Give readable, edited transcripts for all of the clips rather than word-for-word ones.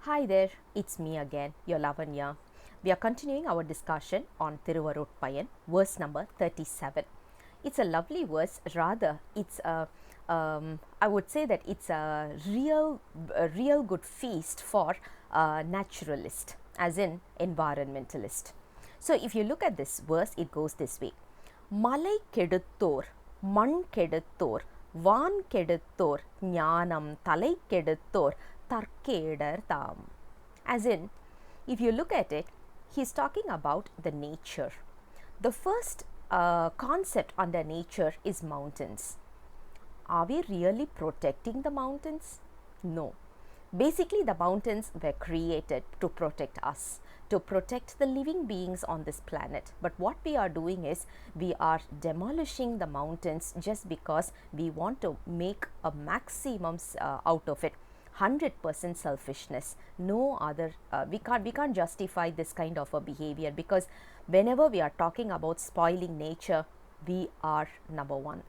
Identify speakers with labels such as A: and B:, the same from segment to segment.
A: Hi there, it's me again, your Lavanya. We are continuing our discussion on Thiruvarutpayan, verse number 37. It's a lovely verse, rather, I would say that it's a real good feast for a naturalist, as in environmentalist. So, if you look at this verse, it goes this way: Malai Keduthor, Man Keduthor, Van Keduthor, Jnanam Thalai Keduthor, Tarkedar Tham. As in, if you look at it, he's talking about the nature. The first concept under nature is mountains. Are we really protecting the mountains? No. Basically, the mountains were created to protect us, to protect the living beings on this planet. But what we are doing is we are demolishing the mountains just because we want to make a maximum out of it. 100% selfishness. No other, we can't justify this kind of a behavior, because whenever we are talking about spoiling nature, we are number one.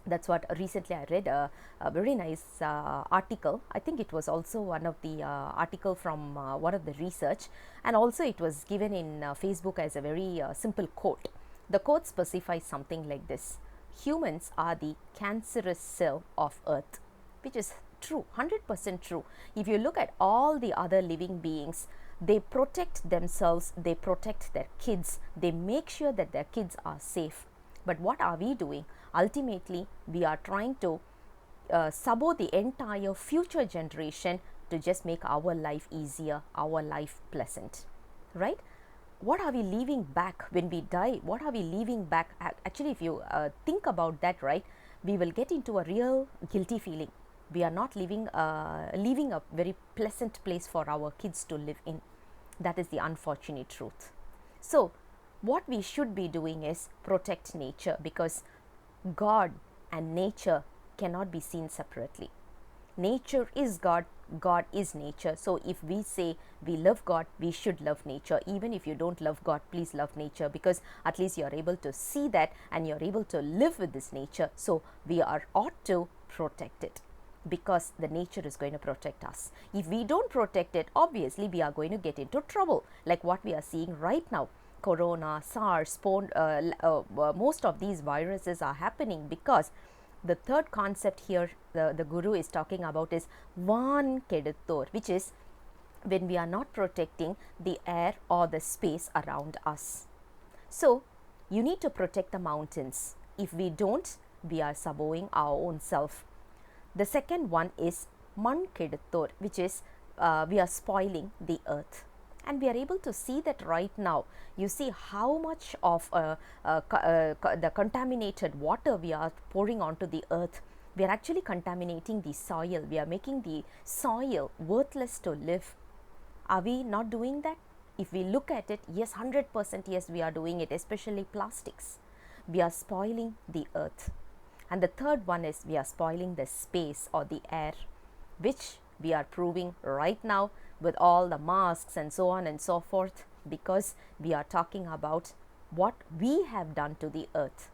A: That's what recently I read a very nice article. I think it was also one of the article from one of the research, and also it was given in Facebook as a very simple quote. The quote specifies something like this: humans are the cancerous cell of earth, which is true, 100% true. If you look at all the other living beings, they protect themselves, they protect their kids, they make sure that their kids are safe. But what are we doing? Ultimately, we are trying to sabo the entire future generation to just make our life easier, our life pleasant, right? What are we leaving back when we die? What are we leaving back? Actually, if you think about that, right, we will get into a real guilty feeling. We are not leaving a very pleasant place for our kids to live in. That is the unfortunate truth. So, what we should be doing is protect nature, because God and nature cannot be seen separately. Nature is God, God is nature. So, if we say we love God, we should love nature. Even if you don't love God, please love nature, because at least you are able to see that and you are able to live with this nature. So, we ought to protect it, because the nature is going to protect us. If we don't protect it, obviously we are going to get into trouble, like what we are seeing right now. Corona, SARS, most of these viruses are happening because the third concept here the Guru is talking about is Van Keduthor, which is when we are not protecting the air or the space around us. So, you need to protect the mountains. If we don't, we are saboing our own self. The second one is Man Keduthor, which is we are spoiling the earth. And we are able to see that right now. You see how much of the contaminated water we are pouring onto the earth. We are actually contaminating the soil. We are making the soil worthless to live. Are we not doing that? If we look at it, yes, 100% yes, we are doing it, especially plastics. We are spoiling the earth. And the third one is we are spoiling the space or the air, which we are proving right now with all the masks and so on and so forth, because we are talking about what we have done to the earth.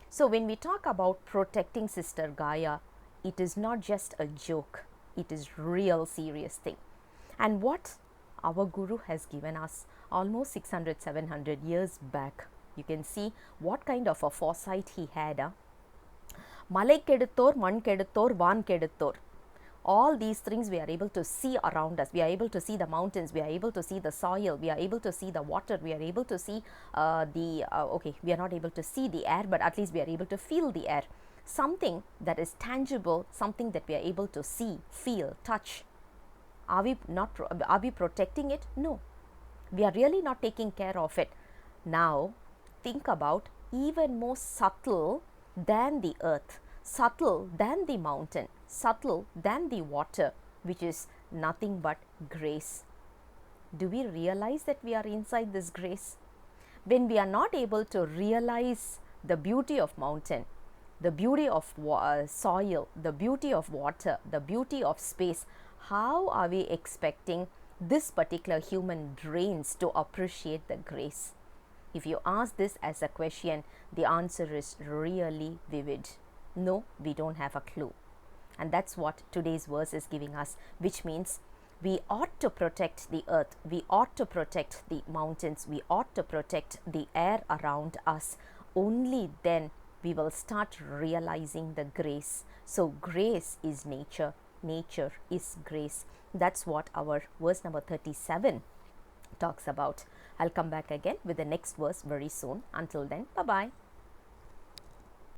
A: So, when we talk about protecting Sister Gaia, it is not just a joke, it is real serious thing. And what our Guru has given us almost 600-700 years back, you can see what kind of a foresight he had. Malai Keduthor, Man Keduthor, Van Keduthor. All these things we are able to see around us. We are able to see the mountains, we are able to see the soil, we are able to see the water, we are able to see we are not able to see the air, but at least we are able to feel the air. Something that is tangible, something that we are able to see, feel, touch. Are we protecting it? No. We are really not taking care of it. Now, think about even more subtle than the earth, subtle than the mountain, subtle than the water, which is nothing but grace. Do we realize that we are inside this grace? When we are not able to realize the beauty of mountain, the beauty of soil, the beauty of water, the beauty of space, how are we expecting this particular human brains to appreciate the grace? If you ask this as a question, the answer is really vivid. No, we don't have a clue. And that's what today's verse is giving us, which means We ought to protect the earth, we ought to protect the mountains, we ought to protect the air around us. Only then we will start realizing the grace. So grace is nature, nature is grace. That's what our verse number 37 talks about. I'll come back again with the next verse very soon. Until then, bye bye.